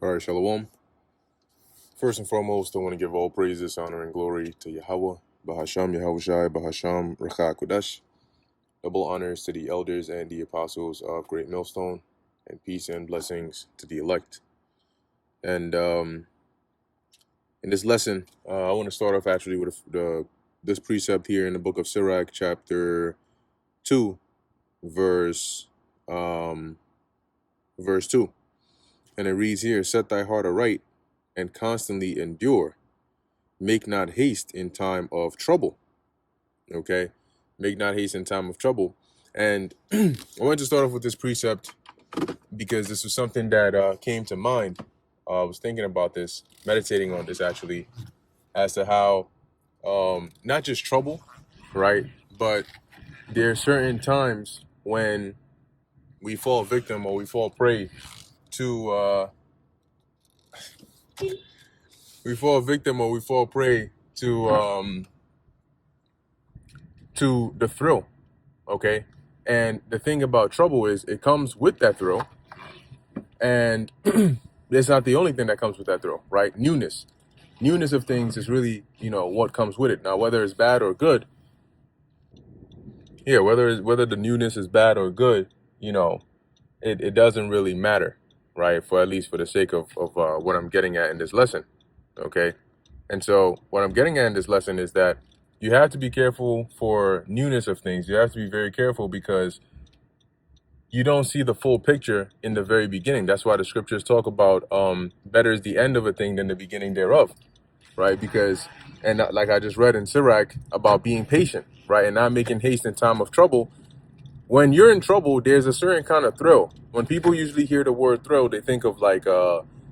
All right, Shalom. First and foremost, I want to give all praises, honor, and glory to Yahweh, Bahasham Yahushai, Bahasham Recha Kodesh. Double honors to the elders and the apostles of Great Millstone, and peace and blessings to the elect. And in this lesson, I want to start off actually with this precept here in the book of Sirach, chapter 2, verse 2. And it reads here, "Set thy heart aright and constantly endure. Make not haste in time of trouble." Okay, make not haste in time of trouble. And I wanted to start off with this precept because this was something that came to mind. I was thinking about this, meditating on this actually, as to how not just trouble, right, but there are certain times when we fall victim or we fall prey to to the thrill. Okay, and the thing about trouble is it comes with that thrill, and it's not the only thing that comes with that thrill, right? Newness of things is really, what comes with it. Now, whether it's bad or good, whether the newness is bad or good, it doesn't really matter, right? For at least for the sake of what I'm getting at in this lesson, okay? And so what I'm getting at in this lesson is that you have to be careful for newness of things. You have to be very careful because you don't see the full picture in the very beginning. That's why the scriptures talk about better is the end of a thing than the beginning thereof, right? Because, and like I just read in Sirach about being patient, right? And not making haste in time of trouble. When you're in trouble, there's a certain kind of thrill. When people usually hear the word thrill, they think of like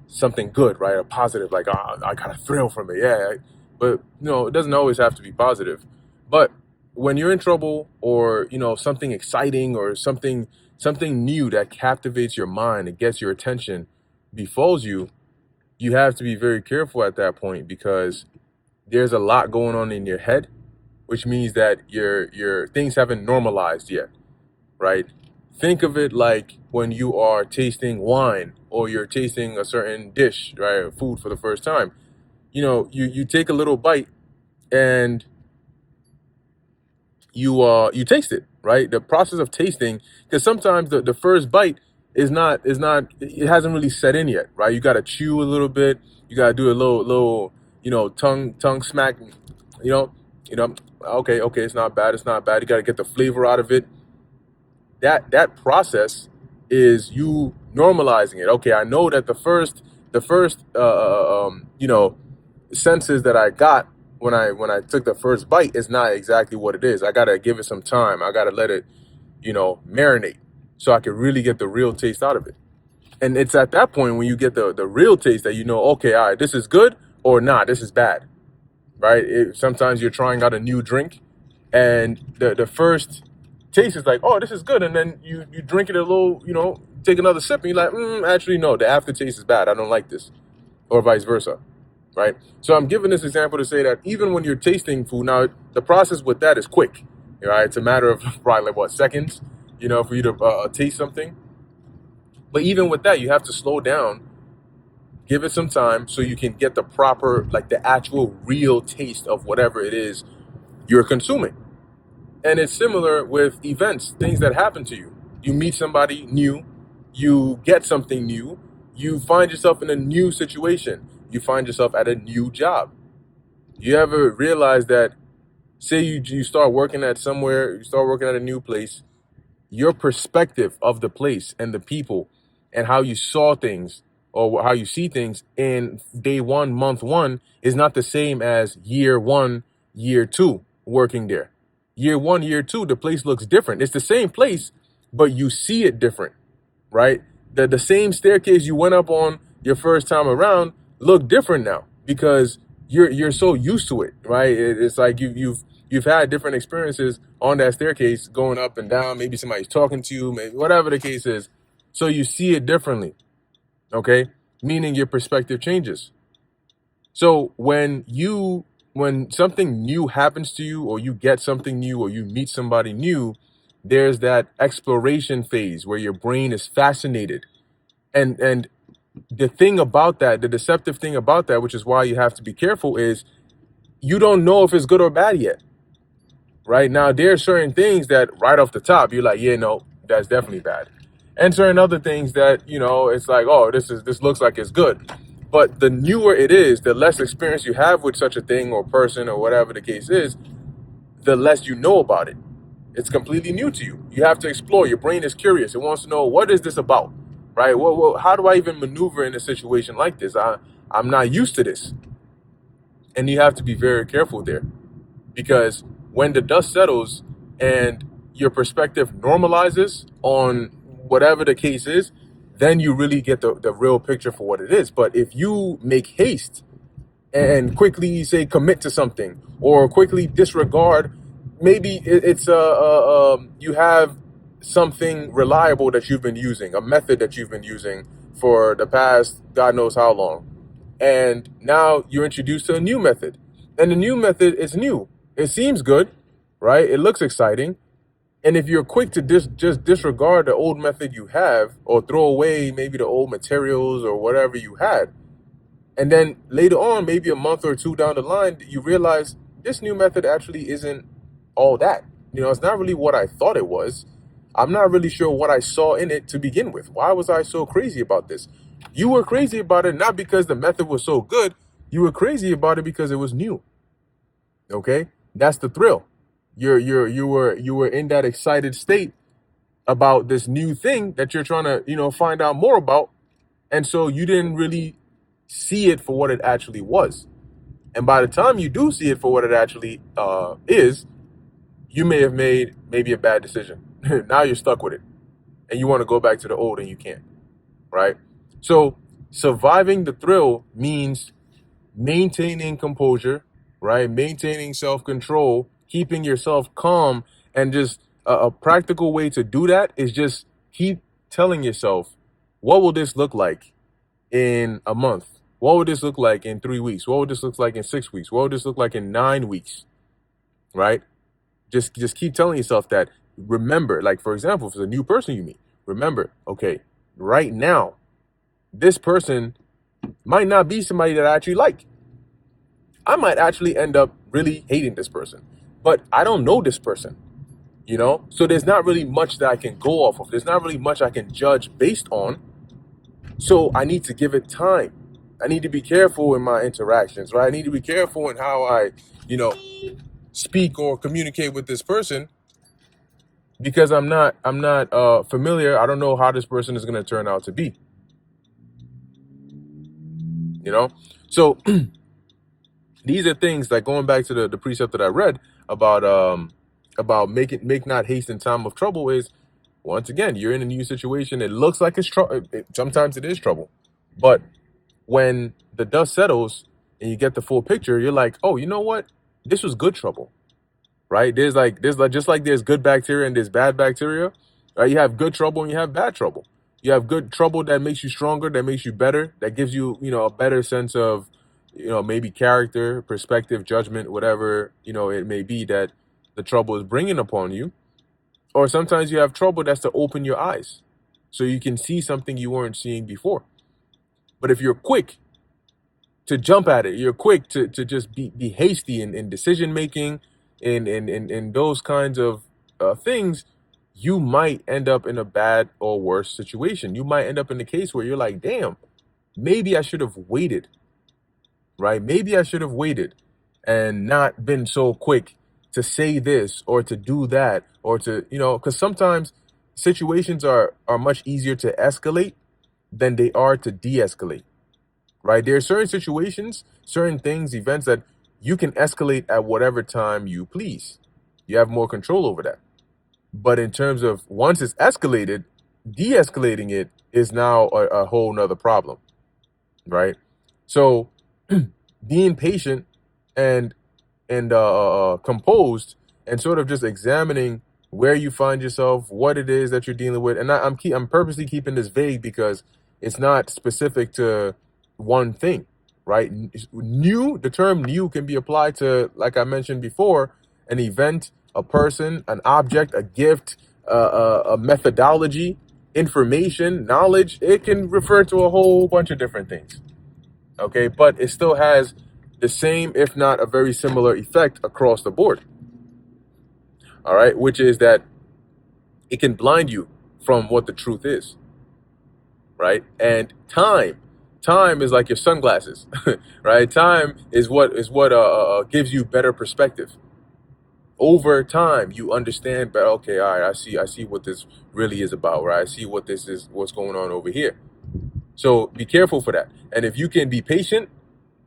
something good, right? A positive, like, I got a thrill from it, yeah. But, it doesn't always have to be positive. But when you're in trouble or, something exciting or something new that captivates your mind and gets your attention befalls you, you have to be very careful at that point because there's a lot going on in your head, which means that your things haven't normalized yet, right? Think of it like when you are tasting wine or you're tasting a certain dish, right? Food for the first time. You take a little bite and you taste it, right? The process of tasting, because sometimes the first bite is not it hasn't really set in yet, right? You got to chew a little bit, you got to do a little tongue smack, you know you know okay, it's not bad, you got to get the flavor out of it. That process is you normalizing it. Okay, I know that the first senses that I got when I took the first bite is not exactly what it is. I gotta give it some time. I gotta let it, marinate so I can really get the real taste out of it. And it's at that point when you get the real taste that okay, all right, this is good or not, this is bad, right? Sometimes you're trying out a new drink and the first taste is like, oh, this is good. And then you drink it a little, take another sip and you're like, actually, no, the aftertaste is bad. I don't like this, or vice versa. Right? So I'm giving this example to say that even when you're tasting food, now the process with that is quick, right? It's a matter of probably like seconds, for you to taste something. But even with that, you have to slow down, give it some time so you can get the proper, like the actual real taste of whatever it is you're consuming. And it's similar with events, things that happen to you. You meet somebody new, you get something new, you find yourself in a new situation, you find yourself at a new job. You ever realize that, say you start working at somewhere, you start working at a new place, your perspective of the place and the people and how you saw things or how you see things in day one, month one is not the same as year one, year two working there. Year one, year two, the place looks different. It's the same place, but you see it different, right? The same staircase you went up on your first time around look different now because you're so used to it, right? It's like you've had different experiences on that staircase going up and down. Maybe somebody's talking to you, maybe whatever the case is. So you see it differently, okay? Meaning your perspective changes. So when something new happens to you or you get something new or you meet somebody new, there's that exploration phase where your brain is fascinated. And the thing about that, the deceptive thing about that, which is why you have to be careful, is you don't know if it's good or bad yet. Right now, there are certain things that right off the top, you're like, yeah, no, that's definitely bad. And certain other things that, it's like, oh, this looks like it's good. But the newer it is, the less experience you have with such a thing or person or whatever the case is, the less you know about it. It's completely new to you. You have to explore. Your brain is curious. It wants to know, what is this about, right? How do I even maneuver in a situation like this? I'm not used to this. And you have to be very careful there, because when the dust settles and your perspective normalizes on whatever the case is, then you really get the real picture for what it is. But if you make haste and quickly say commit to something, or quickly disregard, maybe you have something reliable that you've been using, a method that you've been using for the past God knows how long, and now you're introduced to a new method, and the new method is new. It seems good, right? It looks exciting. And if you're quick to just disregard the old method you have, or throw away maybe the old materials or whatever you had, and then later on, maybe a month or two down the line, you realize this new method actually isn't all that. It's not really what I thought it was. I'm not really sure what I saw in it to begin with. Why was I so crazy about this? You were crazy about it not because the method was so good. You were crazy about it because it was new. Okay? That's the thrill. You were in that excited state about this new thing that you're trying to, find out more about. And so you didn't really see it for what it actually was. And by the time you do see it for what it actually is, you may have made maybe a bad decision. Now you're stuck with it. And you want to go back to the old and you can't. Right? So surviving the thrill means maintaining composure, right? Maintaining self-control, keeping yourself calm, and just a practical way to do that is just keep telling yourself, what will this look like in a month? What would this look like in 3 weeks? What would this look like in 6 weeks? What would this look like in 9 weeks? Right? Just keep telling yourself that. Remember, like, for example, if it's a new person you meet, remember, okay, right now, this person might not be somebody that I actually like. I might actually end up really hating this person, but I don't know this person, So there's not really much that I can go off of. There's not really much I can judge based on. So I need to give it time. I need to be careful in my interactions, right? I need to be careful in how I, speak or communicate with this person, because I'm not familiar. I don't know how this person is going to turn out to be, So these are things like, going back to the precept that I read about make not haste in time of trouble, is, once again, you're in a new situation. It looks like it's trouble. Sometimes it is trouble, but when the dust settles and you get the full picture, you're like, oh, you know what? This was good trouble, right? There's just like there's good bacteria and there's bad bacteria, right? You have good trouble and you have bad trouble. You have good trouble that makes you stronger, that makes you better, that gives you, a better sense of, maybe character, perspective, judgment, whatever, it may be that the trouble is bringing upon you. Or sometimes you have trouble that's to open your eyes so you can see something you weren't seeing before. But if you're quick to jump at it, you're quick to just be hasty in decision making, in those kinds of things, you might end up in a bad or worse situation. You might end up in a case where you're like, damn, maybe I should have waited, right? Maybe I should have waited and not been so quick to say this or to do that, or to, because sometimes situations are much easier to escalate than they are to de-escalate, right? There are certain situations, certain things, events that you can escalate at whatever time you please. You have more control over that. But in terms of once it's escalated, de-escalating it is now a whole nother problem, right? So being patient and composed, and sort of just examining where you find yourself, what it is that you're dealing with. And I'm purposely keeping this vague because it's not specific to one thing, right? The term new can be applied to, like I mentioned before, an event, a person, an object, a gift, a methodology. information, knowledge. It can refer to a whole bunch of different things. Okay, but it still has the same, if not a very similar effect across the board. All right, which is that it can blind you from what the truth is. Right, and time is like your sunglasses. Right, time is what gives you better perspective. Over time, you understand better. Okay, all right, I see what this really is about. Right, I see what's going on over here. So be careful for that. And if you can be patient,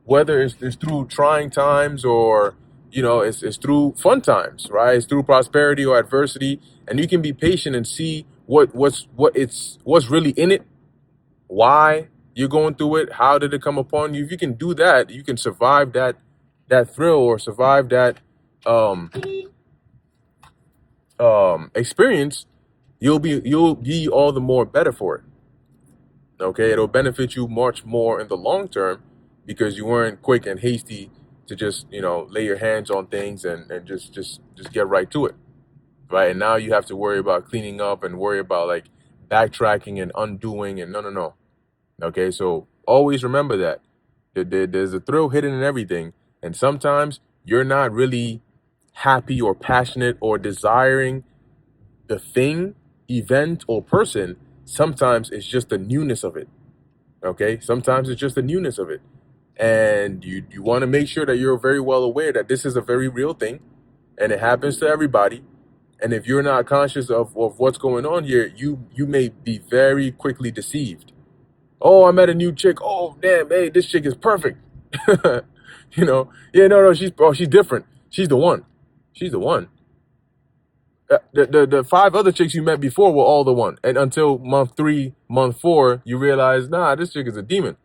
whether it's through trying times or it's through fun times, right? It's through prosperity or adversity, and you can be patient and see what's really in it, why you're going through it, how did it come upon you. If you can do that, you can survive that thrill or survive that experience. You'll be all the more better for it. Okay, it'll benefit you much more in the long term because you weren't quick and hasty to just lay your hands on things and just get right to it, right? And now you have to worry about cleaning up and worry about like backtracking and undoing and no. Okay, so always remember that there's a thrill hidden in everything, and sometimes you're not really happy or passionate or desiring the thing, event, or person. Sometimes it's just the newness of it. Okay, sometimes it's just the newness of it, and you want to make sure that you're very well aware that this is a very real thing, and it happens to everybody. And if you're not conscious of what's going on here, you may be very quickly deceived. Oh, I met a new chick. Oh, damn, hey, this chick is perfect. Yeah, no, she's different. She's the one. She's the one. The five other chicks you met before were all the one, and until month 3, month 4, you realize, nah, this chick is a demon.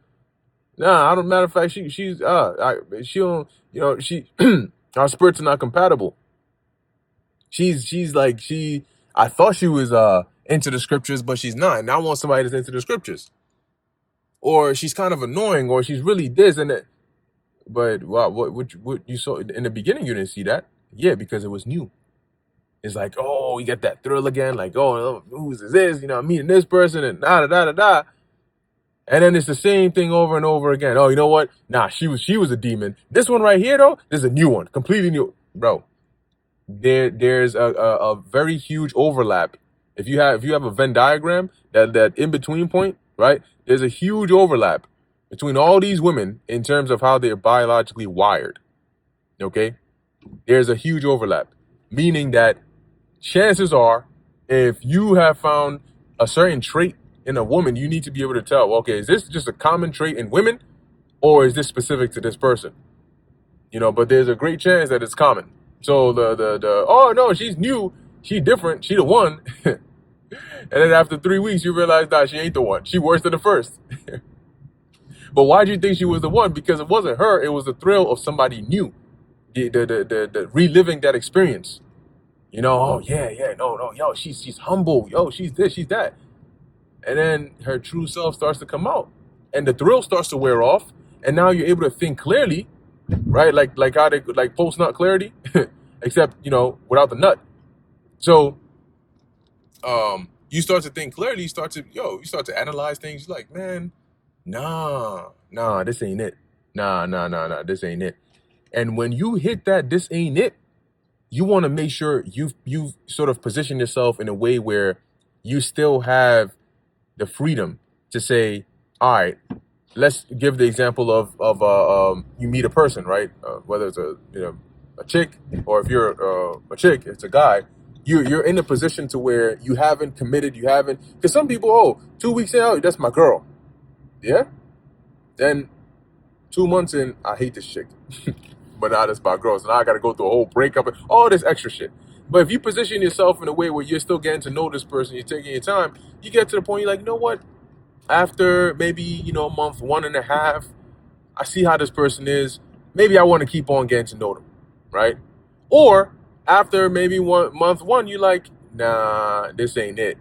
Nah, I don't. Matter of fact, she don't. Our spirits are not compatible. She's like I thought she was into the scriptures, but she's not. And I want somebody that's into the scriptures. Or she's kind of annoying, or she's really this and that. But wow, what you saw in the beginning, you didn't see that. Yeah, because it was new. It's like, oh, you get that thrill again. Like, oh, who's this? I'm meeting this person and da da da da da. And then it's the same thing over and over again. Oh, you know what? Nah, she was a demon. This one right here though, there's a new one, completely new, bro. There's a very huge overlap. If you have a Venn diagram, that in between point, right? There's a huge overlap between all these women in terms of how they're biologically wired. Okay, there's a huge overlap, meaning that chances are, if you have found a certain trait in a woman, you need to be able to tell, okay, is this just a common trait in women, or is this specific to this person? But there's a great chance that it's common. So the oh no, she's new, she's different, she the one. And then after 3 weeks, you realize that she ain't the one. She worse than the first. But why do you think she was the one? Because it wasn't her. It was the thrill of somebody new. The reliving that experience. Oh yeah, no, yo, she's humble. Yo, she's this, she's that. And then her true self starts to come out. And the thrill starts to wear off. And now you're able to think clearly, right? Like how they like post nut clarity, except without the nut. So you start to think clearly, you start to analyze things. You're like, man, nah, this ain't it. Nah, this ain't it. And when you hit that, this ain't it, you want to make sure you've sort of positioned yourself in a way where you still have the freedom to say, all right, let's give the example of you meet a person, right? Whether it's a chick, or if you're a chick, it's a guy. You're in a position to where you haven't committed, because some people, 2 weeks in, oh, that's my girl. Yeah? Then 2 months in, I hate this chick. But now that's my girl. So now I got to go through a whole breakup and all this extra shit. But if you position yourself in a way where you're still getting to know this person, you're taking your time, you get to the point you're like, you know what? After maybe, month 1.5, I see how this person is. Maybe I want to keep on getting to know them, right? Or after maybe month 1, you're like, nah, this ain't it,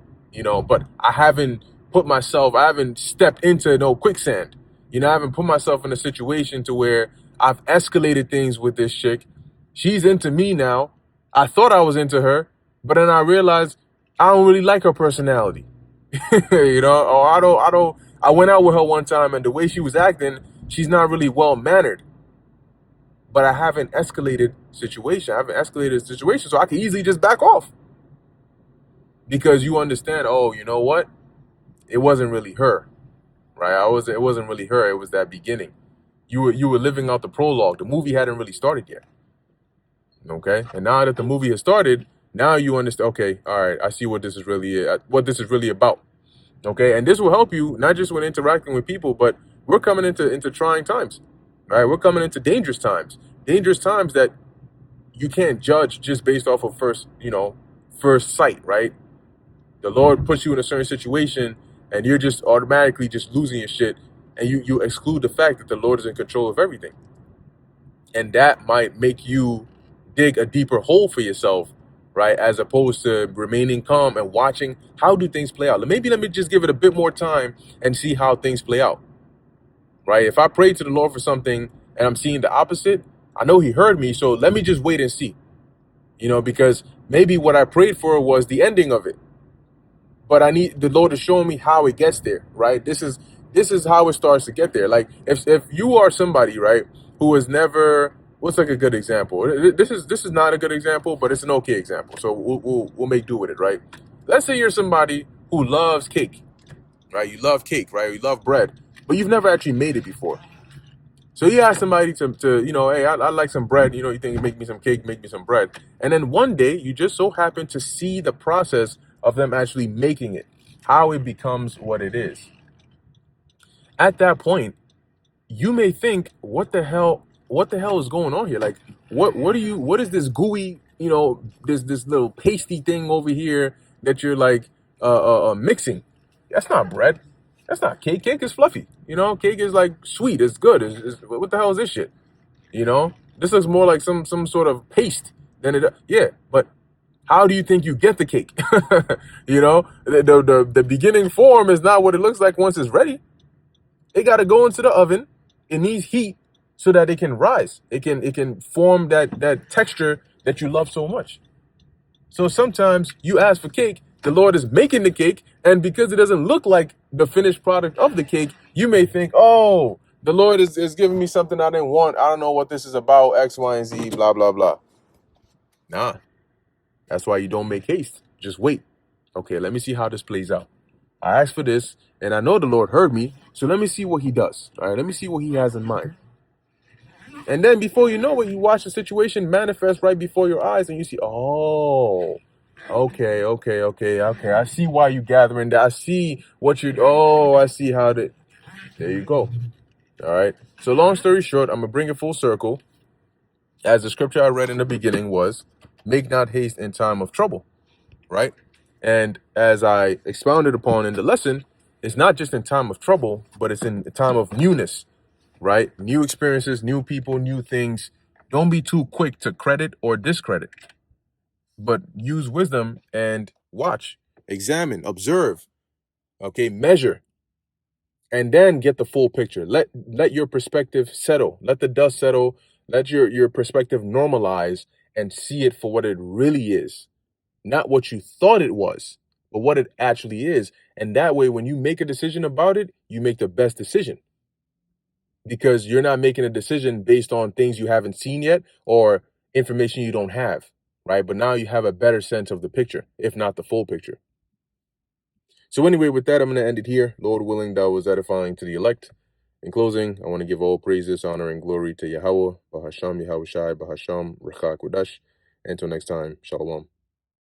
but I haven't stepped into no quicksand. I haven't put myself in a situation to where I've escalated things with this chick. She's into me now. I thought I was into her, but then I realized I don't really like her personality. You know, or I went out with her one time and the way she was acting, she's not really well mannered. But I haven't escalated situation. I haven't escalated the situation, so I can easily just back off because you understand. Oh, you know what? It wasn't really her, right? It wasn't really her. It was that beginning. You were living out the prologue. The movie hadn't really started yet. Okay, and now that the movie has started, now you understand. Okay, all right, I see what this is really about. Okay, and this will help you not just when interacting with people, but we're coming into trying times, right? We're coming into dangerous times that you can't judge just based off of first sight, right? The Lord puts you in a certain situation, and you're just automatically just losing your shit, and you exclude the fact that the Lord is in control of everything, and that might make you dig a deeper hole for yourself, right? As opposed to remaining calm and watching how do things play out. Maybe let me just give it a bit more time and see how things play out, right? If I pray to the Lord for something and I'm seeing the opposite, I know He heard me, so let me just wait and see, because maybe what I prayed for was the ending of it, but I need the Lord to show me how it gets there, right? This is how it starts to get there. Like if you are somebody, right, who has never, what's like a good example? This is not a good example, but it's an okay example. So we'll make do with it, right? Let's say you're somebody who loves cake, right? You love cake, right? You love bread, but you've never actually made it before. So you ask somebody to hey, I like some bread. You think you make me some cake, make me some bread. And then one day you just so happen to see the process of them actually making it, how it becomes what it is. At that point, you may think, what the hell is going on here? Like, what is this gooey, this little pasty thing over here that you're like mixing? That's not bread. That's not cake. Cake is fluffy. Cake is like sweet. It's good. What the hell is this shit? This looks more like some sort of paste than it. Yeah, but how do you think you get the cake? The beginning form is not what it looks like once it's ready. It got to go into the oven. It needs heat so that it can rise. It can form that texture that you love so much. So sometimes you ask for cake, the Lord is making the cake, and because it doesn't look like the finished product of the cake, you may think, oh, the Lord is giving me something I didn't want. I don't know what this is about, X, Y, and Z, blah, blah, blah. Nah, that's why you don't make haste. Just wait. Okay, let me see how this plays out. I asked for this, and I know the Lord heard me, so let me see what He does. All right, let me see what He has in mind. And then before you know it, you watch the situation manifest right before your eyes, and you see, oh, okay. I see why you gathering that. I see what you're. Oh, I see how that. There you go. All right. So long story short, I'm gonna bring it full circle. As the scripture I read in the beginning was, "Make not haste in time of trouble." Right. And as I expounded upon in the lesson, it's not just in time of trouble, but it's in time of newness. Right. New experiences, new people, new things. Don't be too quick to credit or discredit, but use wisdom and watch, examine, observe, okay, measure, and then get the full picture. Let your perspective settle. Let the dust settle. Let your perspective normalize and see it for what it really is. Not what you thought it was, but what it actually is. And that way, when you make a decision about it, you make the best decision because you're not making a decision based on things you haven't seen yet or information you don't have, right? But now you have a better sense of the picture, if not the full picture. So anyway, with that, I'm going to end it here. Lord willing, that was edifying to the elect. In closing, I want to give all praises, honor, and glory to Yahweh, Bahasham, Yahweh Shai, Bahasham, Rechak Kodash. Until next time, Shalom.